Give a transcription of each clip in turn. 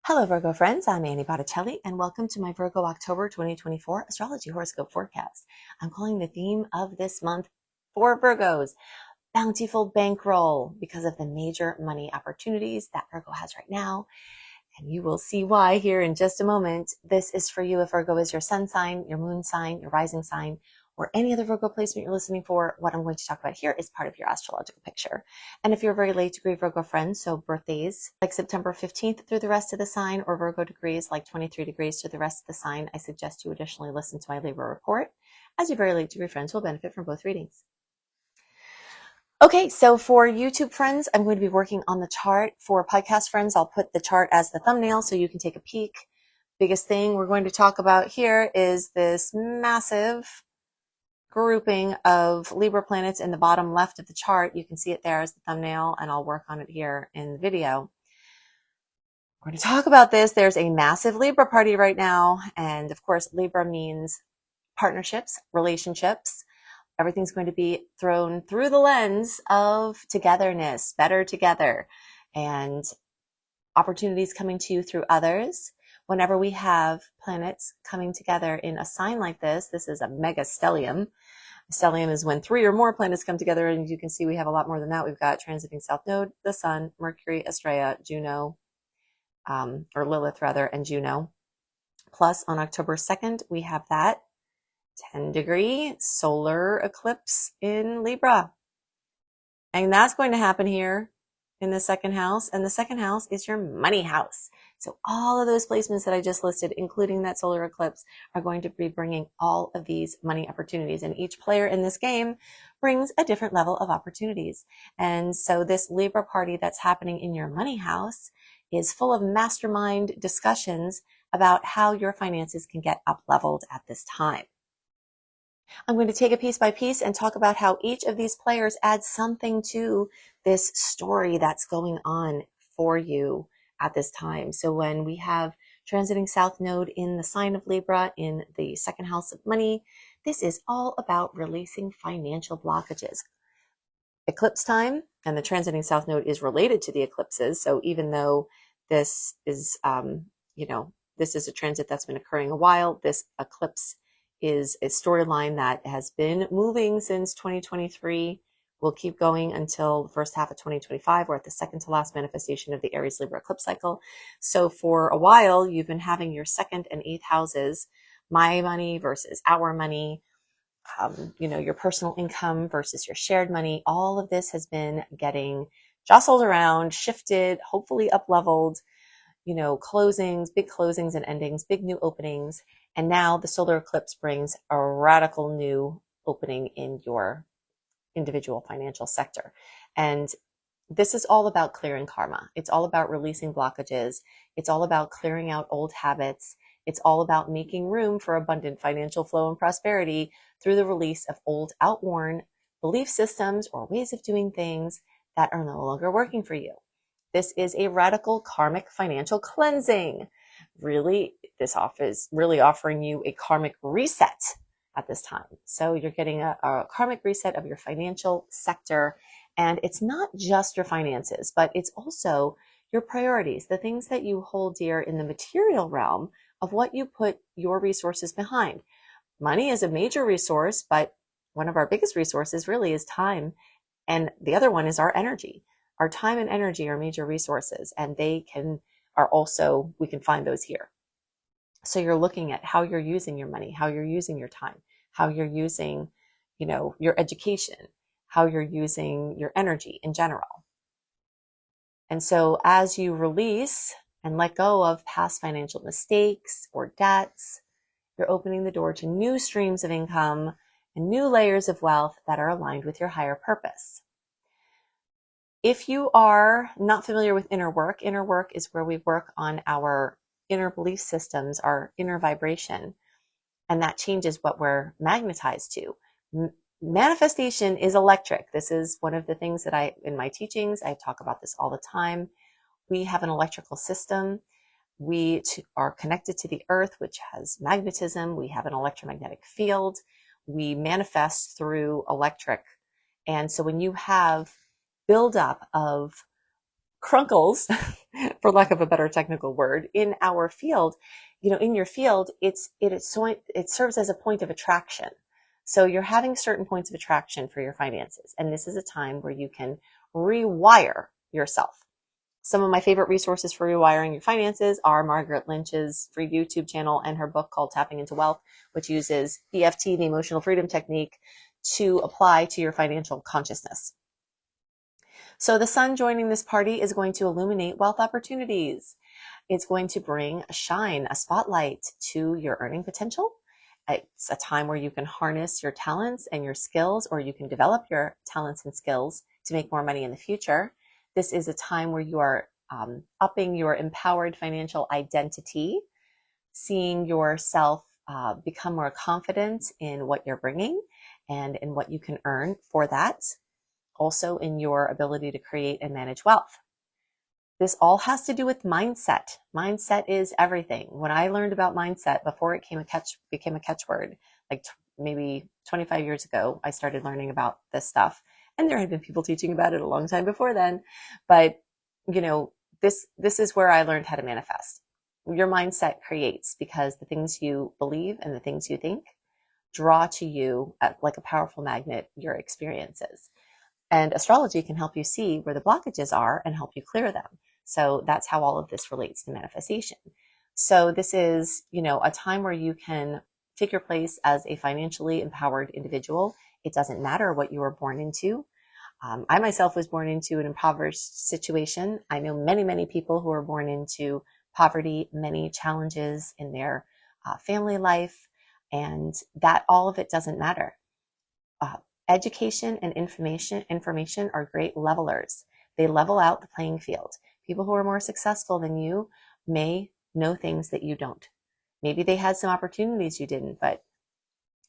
Hello, Virgo friends. I'm Annie Botticelli, and welcome to my Virgo October 2024 Astrology Horoscope forecast. I'm calling the theme of this month for Virgos, bountiful bankroll, because of the major money opportunities that Virgo has right now. And you will see why here in just a moment. This is for you if Virgo is your sun sign, your moon sign, your rising sign, or any other Virgo placement you're listening for. What I'm going to talk about here is part of your astrological picture. And if you're a very late degree Virgo friend, so birthdays like September 15th through the rest of the sign, or Virgo degrees like 23 degrees to the rest of the sign, I suggest you additionally listen to my Libra report, as your very late degree friends will benefit from both readings. Okay, so for YouTube friends, I'm going to be working on the chart. For podcast friends, I'll put the chart as the thumbnail so you can take a peek. Biggest thing we're going to talk about here is this massive grouping of Libra planets in the bottom left of the chart. You can see it there as the thumbnail, and I'll work on it here in the video. We're going to talk about this. There's a massive Libra party right now, and of course, Libra means partnerships, relationships. Everything's going to be thrown through the lens of togetherness, better together, and opportunities coming to you through others. Whenever we have planets coming together in a sign like this is a mega stellium. Stellium is when 3 or more planets come together, and you can see we have a lot more than that. We've got transiting South Node, the Sun, Mercury, Estrella, Juno, or Lilith rather, and Juno. Plus on October 2nd, we have that 10-degree solar eclipse in Libra. And that's going to happen here in the second house. And the second house is your money house. So all of those placements that I just listed, including that solar eclipse, are going to be bringing all of these money opportunities. And each player in this game brings a different level of opportunities. And so this Libra party that's happening in your money house is full of mastermind discussions about how your finances can get up leveled at this time. I'm going to take it piece by piece and talk about how each of these players adds something to this story that's going on for you at this time. So when we have transiting South Node in the sign of Libra in the second house of money, this is all about releasing financial blockages. Eclipse time, and the transiting South Node is related to the eclipses. So even though this is, this is a transit that's been occurring a while, this eclipse is a storyline that has been moving since 2023. Will keep going until the first half of 2025. We're at the second to last manifestation of the Aries Libra eclipse cycle. So for a while, you've been having your second and eighth houses, my money versus our money, your personal income versus your shared money. All of this has been getting jostled around, shifted, hopefully up leveled, closings, big closings and endings, big new openings. And now the solar eclipse brings a radical new opening in your individual financial sector. And this is all about clearing karma. It's all about releasing blockages. It's all about clearing out old habits. It's all about making room for abundant financial flow and prosperity through the release of old, outworn belief systems or ways of doing things that are no longer working for you. This is a radical karmic financial cleansing. Really, this off is really offering you a karmic reset at this time. So you're getting a karmic reset of your financial sector. And it's not just your finances, but it's also your priorities, the things that you hold dear in the material realm of what you put your resources behind. Money is a major resource, but one of our biggest resources really is time. And the other one is our energy. Our time and energy are major resources, and we can find those here. So you're looking at how you're using your money, how you're using your time, how you're using, your education, how you're using your energy in general. And so as you release and let go of past financial mistakes or debts, you're opening the door to new streams of income and new layers of wealth that are aligned with your higher purpose. If you are not familiar with inner work is where we work on our inner belief systems, our inner vibration, and that changes what we're magnetized to. Manifestation is electric. This is one of the things that in my teachings, I talk about this all the time. We have an electrical system. We are connected to the earth, which has magnetism. We have an electromagnetic field. We manifest through electric. And so when you have buildup of crunkles for lack of a better technical word, in our field, in your field, it serves as a point of attraction. So you're having certain points of attraction for your finances. And this is a time where you can rewire yourself. Some of my favorite resources for rewiring your finances are Margaret Lynch's free YouTube channel and her book called Tapping into Wealth, which uses EFT, the emotional freedom technique, to apply to your financial consciousness. So the sun joining this party is going to illuminate wealth opportunities. It's going to bring a shine, a spotlight to your earning potential. It's a time where you can harness your talents and your skills, or you can develop your talents and skills to make more money in the future. This is a time where you are upping your empowered financial identity, seeing yourself become more confident in what you're bringing and in what you can earn for that. Also in your ability to create and manage wealth. This all has to do with mindset. Mindset is everything. When I learned about mindset before it became a catchword, like maybe 25 years ago, I started learning about this stuff. And there had been people teaching about it a long time before then. But, this is where I learned how to manifest. Your mindset creates, because the things you believe and the things you think draw to you like a powerful magnet your experiences. And astrology can help you see where the blockages are and help you clear them. So that's how all of this relates to manifestation. So this is, a time where you can take your place as a financially empowered individual. It doesn't matter what you were born into. I myself was born into an impoverished situation. I know many, many people who are born into poverty, many challenges in their family life, and that all of it doesn't matter. Education and information are great levelers. They level out the playing field. People who are more successful than you may know things that you don't. Maybe they had some opportunities you didn't, but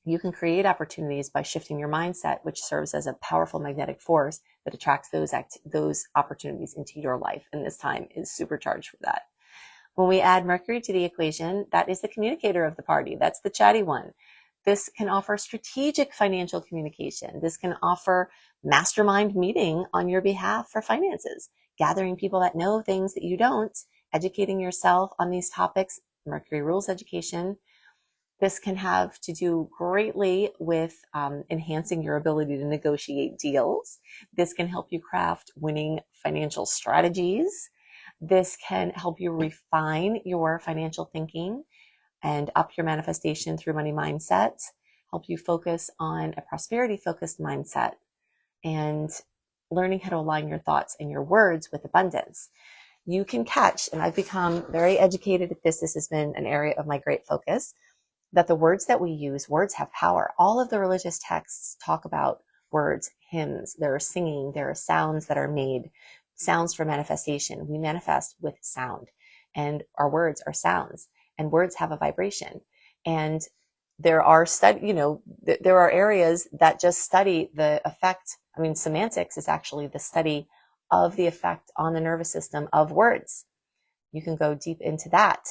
you can create opportunities by shifting your mindset, which serves as a powerful magnetic force that attracts those opportunities into your life. And this time is supercharged for that. When we add Mercury to the equation, that is the communicator of the party. That's the chatty one. This can offer strategic financial communication. This can offer mastermind meeting on your behalf for finances, gathering people that know things that you don't, educating yourself on these topics. Mercury rules education. This can have to do greatly with enhancing your ability to negotiate deals. This can help you craft winning financial strategies. This can help you refine your financial thinking and up your manifestation through money mindset, help you focus on a prosperity-focused mindset, and learning how to align your thoughts and your words with abundance. You can catch, and I've become very educated at this has been an area of my great focus, that the words that we use, words have power. All of the religious texts talk about words, hymns, there are singing, there are sounds that are made, sounds for manifestation. We manifest with sound, and our words are sounds. And words have a vibration. And there are there are areas that just study the effect. Semantics is actually the study of the effect on the nervous system of words. You can go deep into that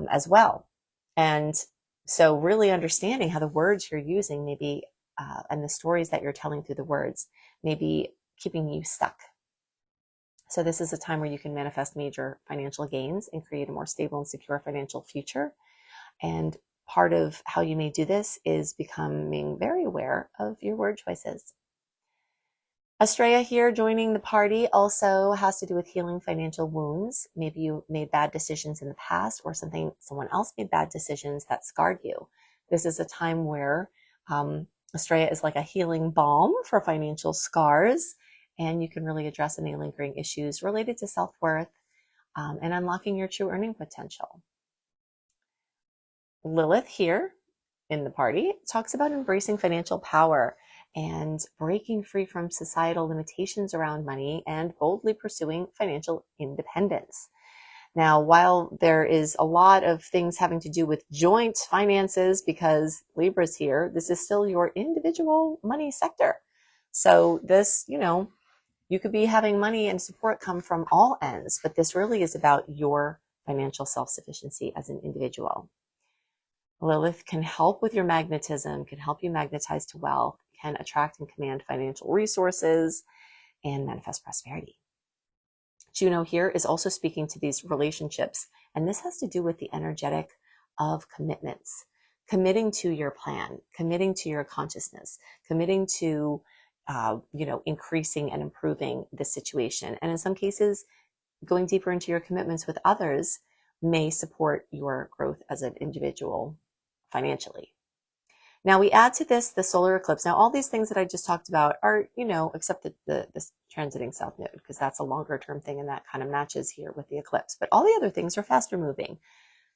as well. And so really understanding how the words you're using maybe, and the stories that you're telling through the words may be keeping you stuck. So this is a time where you can manifest major financial gains and create a more stable and secure financial future. And part of how you may do this is becoming very aware of your word choices. Estrella here joining the party also has to do with healing financial wounds. Maybe you made bad decisions in the past, or someone else made bad decisions that scarred you. This is a time where Estrella is like a healing balm for financial scars. And you can really address any lingering issues related to self-worth and unlocking your true earning potential. Lilith here in the party talks about embracing financial power and breaking free from societal limitations around money and boldly pursuing financial independence. Now, while there is a lot of things having to do with joint finances, because Libra's here, this is still your individual money sector. So this, you could be having money and support come from all ends, but this really is about your financial self-sufficiency as an individual. Lilith can help with your magnetism, can help you magnetize to wealth, can attract and command financial resources, and manifest prosperity. Juno here is also speaking to these relationships, and this has to do with the energetic of commitments, committing to your plan, committing to your consciousness, committing to increasing and improving the situation. And in some cases, going deeper into your commitments with others may support your growth as an individual financially. Now we add to this the solar eclipse. Now all these things that I just talked about are, except this transiting south node, because that's a longer term thing and that kind of matches here with the eclipse. But all the other things are faster moving.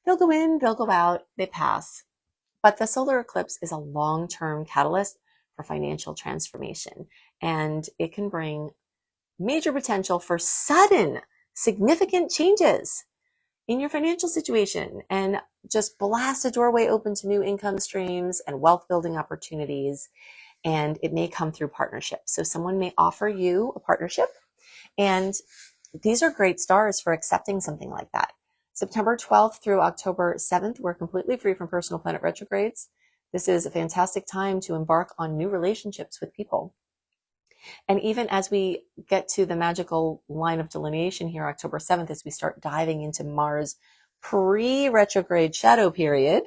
They'll go in, they'll go out, they pass. But the solar eclipse is a long-term catalyst for financial transformation, and it can bring major potential for sudden, significant changes in your financial situation and just blast a doorway open to new income streams and wealth building opportunities. And it may come through partnership. So someone may offer you a partnership, and these are great stars for accepting something like that. September 12th through October 7th, we're completely free from personal planet retrogrades. This is a fantastic time to embark on new relationships with people. And even as we get to the magical line of delineation here, October 7th, as we start diving into Mars pre-retrograde shadow period,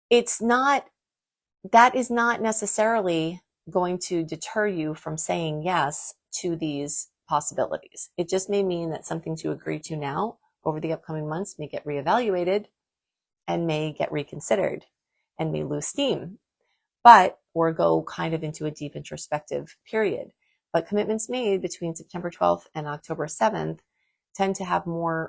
that is not necessarily going to deter you from saying yes to these possibilities. It just may mean that something to agree to now over the upcoming months may get reevaluated and may get reconsidered and may lose steam, or go kind of into a deep introspective period. But commitments made between September 12th and October 7th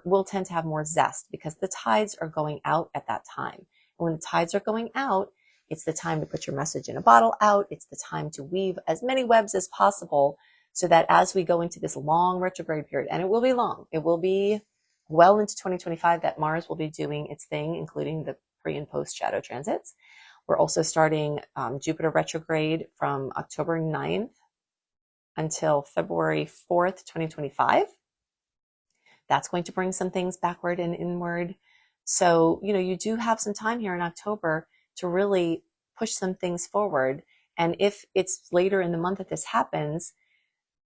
will tend to have more zest, because the tides are going out at that time. And when the tides are going out, it's the time to put your message in a bottle out. It's the time to weave as many webs as possible, so that as we go into this long retrograde period, and it will be long, it will be well into 2025 that Mars will be doing its thing, including the pre and post shadow transits. We're also starting Jupiter retrograde from October 9th until February 4th, 2025. That's going to bring some things backward and inward. So, you do have some time here in October to really push some things forward. And if it's later in the month that this happens,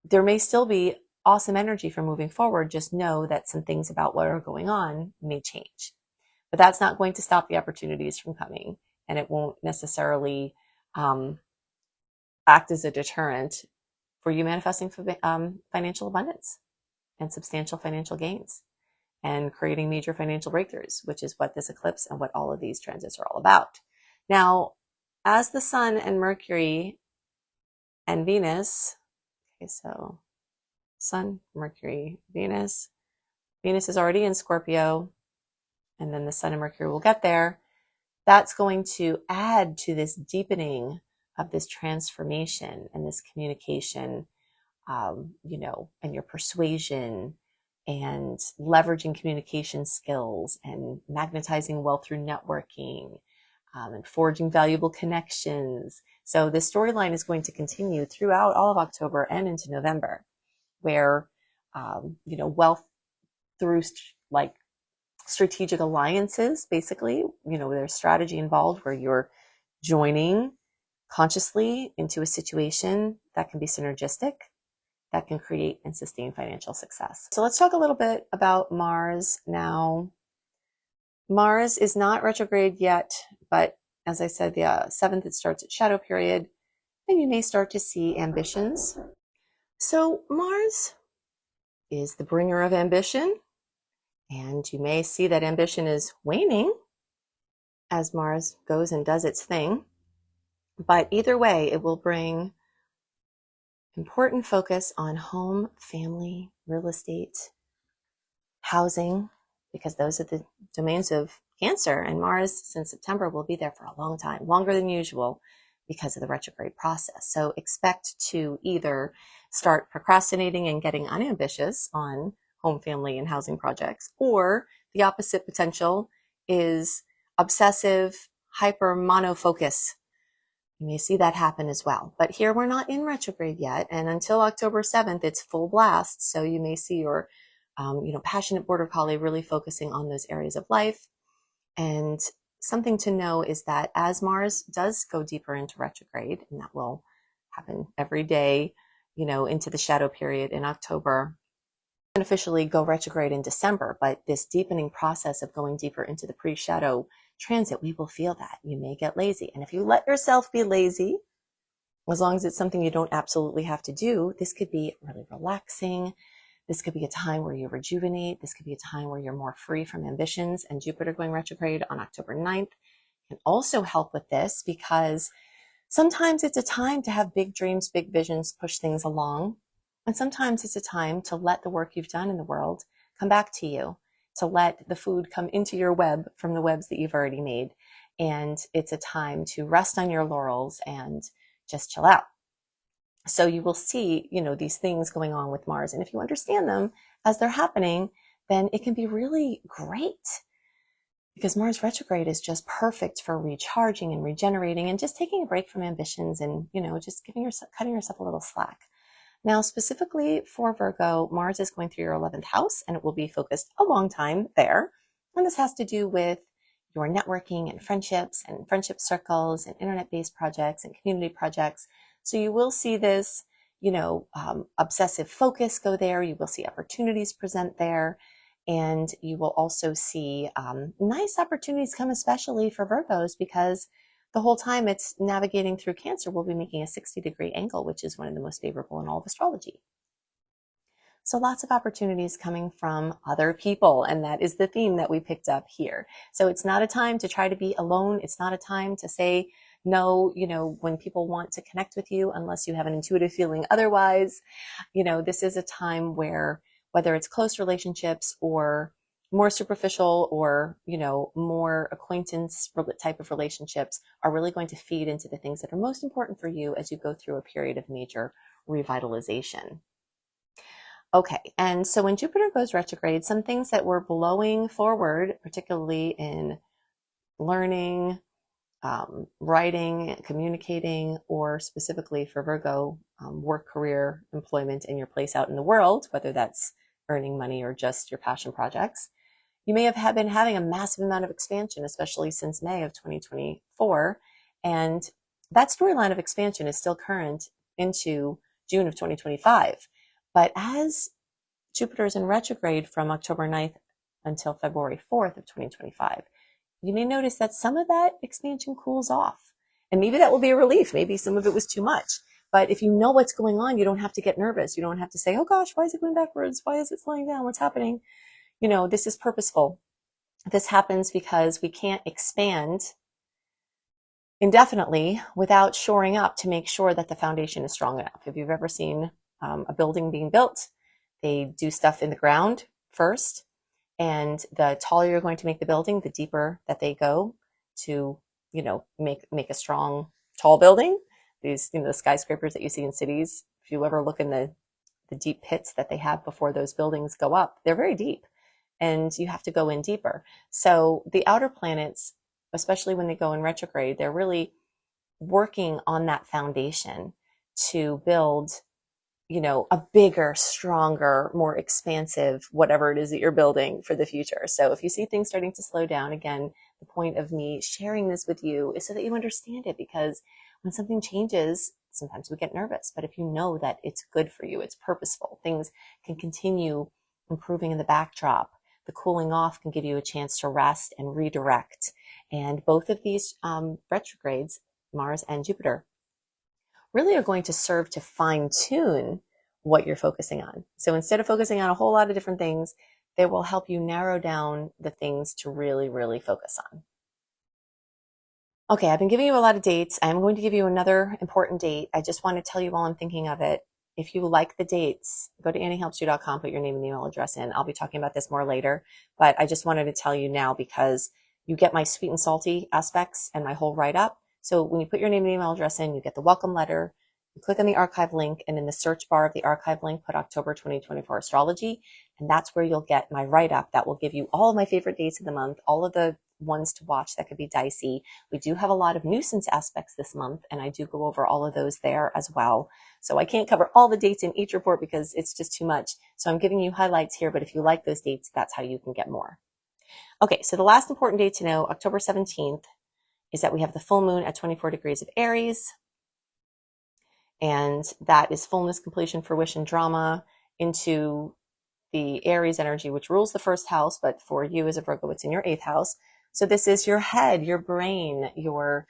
there may still be awesome energy for moving forward. Just know that some things about what are going on may change. But that's not going to stop the opportunities from coming. And it won't necessarily act as a deterrent for you manifesting financial abundance and substantial financial gains and creating major financial breakthroughs, which is what this eclipse and what all of these transits are all about. Now, as the Sun and Mercury and Venus, so Sun, Mercury, Venus is already in Scorpio, and then the Sun and Mercury will get there. That's going to add to this deepening of this transformation and this communication, and your persuasion and leveraging communication skills and magnetizing wealth through networking, and forging valuable connections. So this storyline is going to continue throughout all of October and into November, where, wealth through strategic alliances, basically, there's strategy involved where you're joining consciously into a situation that can be synergistic, that can create and sustain financial success. So let's talk a little bit about Mars now. Mars is not retrograde yet, but as I said, the 7th, it starts its shadow period, and you may start to see ambitions. So Mars is the bringer of ambition, and you may see that ambition is waning as Mars goes and does its thing. But either way, it will bring important focus on home, family, real estate, housing, because those are the domains of Cancer. And Mars, since September, will be there for a long time, longer than usual, because of the retrograde process. So expect to either start procrastinating and getting unambitious on home, family, and housing projects, or the opposite potential is obsessive, hyper monofocus. You may see that happen as well. But here we're not in retrograde yet, and until October 7th, it's full blast. So you may see your passionate border collie really focusing on those areas of life. And something to know is that as Mars does go deeper into retrograde, and that will happen every day, into the shadow period in October, officially go retrograde in December, but this deepening process of going deeper into the pre-shadow transit, we will feel that. You may get lazy. And if you let yourself be lazy, as long as it's something you don't absolutely have to do, this could be really relaxing. This could be a time where you rejuvenate. This could be a time where you're more free from ambitions. And Jupiter going retrograde on October 9th can also help with this, because sometimes it's a time to have big dreams, big visions, push things along. And sometimes it's a time to let the work you've done in the world come back to you, to let the food come into your web from the webs that you've already made. And it's a time to rest on your laurels and just chill out. So you will see, these things going on with Mars. And if you understand them as they're happening, then it can be really great, because Mars retrograde is just perfect for recharging and regenerating and just taking a break from ambitions and, just cutting yourself a little slack. Now, specifically for Virgo, Mars is going through your 11th house, and it will be focused a long time there. And this has to do with your networking and friendship circles and internet-based projects and community projects. So you will see this, obsessive focus go there. You will see opportunities present there. And you will also see nice opportunities come, especially for Virgos, because the whole time it's navigating through Cancer, we'll be making a 60-degree angle, which is one of the most favorable in all of astrology. So lots of opportunities coming from other people, and that is the theme that we picked up here. So it's not a time to try to be alone. It's not a time to say no, when people want to connect with you, unless you have an intuitive feeling otherwise. This is a time where, whether it's close relationships or more superficial or, more acquaintance type of relationships, are really going to feed into the things that are most important for you as you go through a period of major revitalization. Okay, and so when Jupiter goes retrograde, some things that we're blowing forward, particularly in learning, writing, communicating, or specifically for Virgo, work, career, employment, and your place out in the world, whether that's earning money or just your passion projects. You may have been having a massive amount of expansion, especially since May of 2024. And that storyline of expansion is still current into June of 2025. But as Jupiter is in retrograde from October 9th until February 4th of 2025, you may notice that some of that expansion cools off. And maybe that will be a relief. Maybe some of it was too much. But if you know what's going on, you don't have to get nervous. You don't have to say, oh gosh, why is it going backwards? Why is it slowing down? What's happening? This is purposeful. This happens because we can't expand indefinitely without shoring up to make sure that the foundation is strong enough. If you've ever seen a building being built, they do stuff in the ground first. And the taller you're going to make the building, the deeper that they go to, make a strong, tall building. These, the skyscrapers that you see in cities, if you ever look in the deep pits that they have before those buildings go up, they're very deep. And you have to go in deeper. So the outer planets, especially when they go in retrograde, they're really working on that foundation to build, a bigger, stronger, more expansive, whatever it is that you're building for the future. So if you see things starting to slow down, again, the point of me sharing this with you is so that you understand it, because when something changes, sometimes we get nervous. But if you know that it's good for you, it's purposeful, things can continue improving in the backdrop. The cooling off can give you a chance to rest and redirect. And both of these retrogrades, Mars and Jupiter, really are going to serve to fine tune what you're focusing on. So instead of focusing on a whole lot of different things, they will help you narrow down the things to really, really focus on. Okay, I've been giving you a lot of dates. I'm going to give you another important date. I just want to tell you while I'm thinking of it. If you like the dates, go to anniehelpsyou.com, put your name and email address in. I'll be talking about this more later, but I just wanted to tell you now because you get my sweet and salty aspects and my whole write-up. So when you put your name and email address in, you get the welcome letter. You click on the archive link, and in the search bar of the archive link, put October 2024 astrology, and that's where you'll get my write-up that will give you all of my favorite dates of the month, all of the ones to watch that could be dicey. We do have a lot of nuisance aspects this month, and I do go over all of those there as well. So I can't cover all the dates in each report because it's just too much. So I'm giving you highlights here, but if you like those dates, that's how you can get more. Okay, so the last important date to know, October 17th, is that we have the full moon at 24 degrees of Aries. And that is fullness, completion, fruition, drama into the Aries energy, which rules the first house, but for you as a Virgo, it's in your 8th house. So this is your head, your brain, your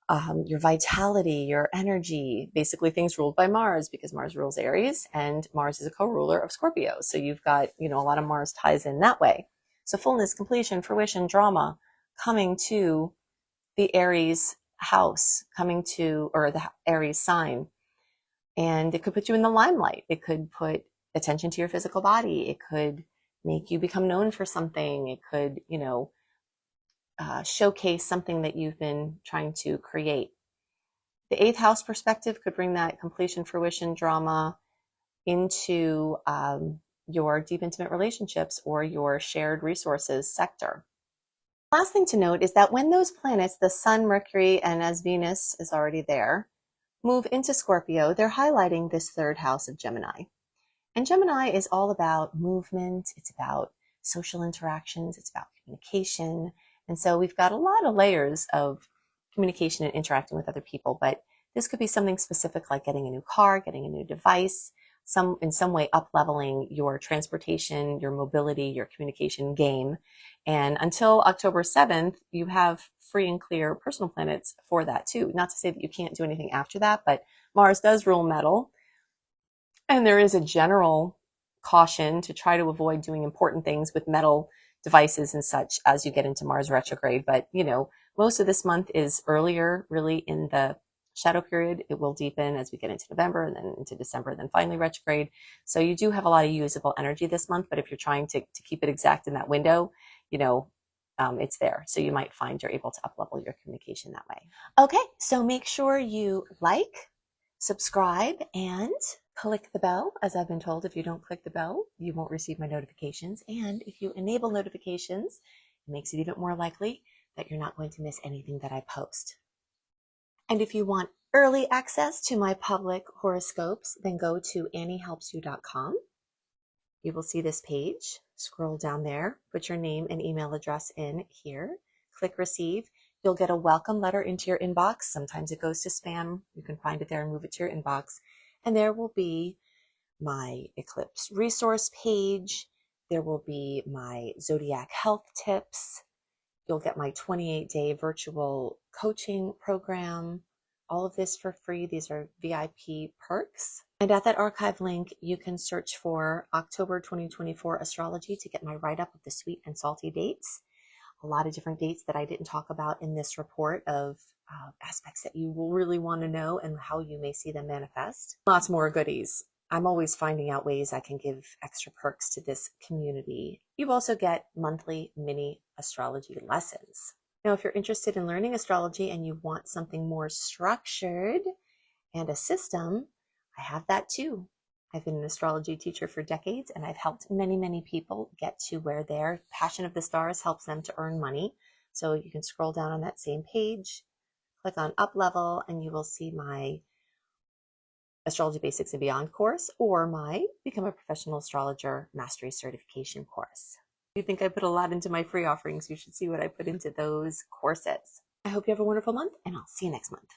vitality, your energy, basically things ruled by Mars, because Mars rules Aries and Mars is a co-ruler of Scorpio. So you've got, a lot of Mars ties in that way. So fullness, completion, fruition, drama coming to the Aries house, or the Aries sign. And it could put you in the limelight. It could put attention to your physical body. It could make you become known for something. It could, showcase something that you've been trying to create. The 8th house perspective could bring that completion, fruition, drama into your deep, intimate relationships or your shared resources sector. Last thing to note is that when those planets, the Sun, Mercury, and as Venus is already there, move into Scorpio, they're highlighting this 3rd house of Gemini. And Gemini is all about movement. It's about social interactions. It's about communication. And so we've got a lot of layers of communication and interacting with other people, but this could be something specific like getting a new car, getting a new device, in some way up-leveling your transportation, your mobility, your communication game. And until October 7th, you have free and clear personal planets for that too. Not to say that you can't do anything after that, but Mars does rule metal. And there is a general caution to try to avoid doing important things with metal devices and such as you get into Mars retrograde. But, most of this month is earlier, really in the shadow period. It will deepen as we get into November and then into December, and then finally retrograde. So you do have a lot of usable energy this month, but if you're trying to keep it exact in that window, it's there. So you might find you're able to up-level your communication that way. Okay, so make sure you like, subscribe, and click the bell. As I've been told, if you don't click the bell, you won't receive my notifications. And if you enable notifications, it makes it even more likely that you're not going to miss anything that I post. And if you want early access to my public horoscopes, then go to anniehelpsyou.com. You will see this page. Scroll down there, put your name and email address in here, click receive. You'll get a welcome letter into your inbox. Sometimes it goes to spam. You can find it there and move it to your inbox. And there will be my Eclipse resource page. There will be my zodiac health tips. You'll get my 28-day virtual coaching program. All of this for free. These are VIP perks. And at that archive link, you can search for October 2024 astrology to get my write-up of the sweet and salty dates. A lot of different dates that I didn't talk about in this report of aspects that you will really want to know and how you may see them manifest. Lots more goodies. I'm always finding out ways I can give extra perks to this community. You also get monthly mini astrology lessons. Now, if you're interested in learning astrology and you want something more structured and a system, I have that too. I've been an astrology teacher for decades, and I've helped many, many people get to where their passion of the stars helps them to earn money. So you can scroll down on that same page, click on Up Level, and you will see my Astrology Basics and Beyond course or my Become a Professional Astrologer Mastery Certification course. If you think I put a lot into my free offerings, you should see what I put into those courses. I hope you have a wonderful month, and I'll see you next month.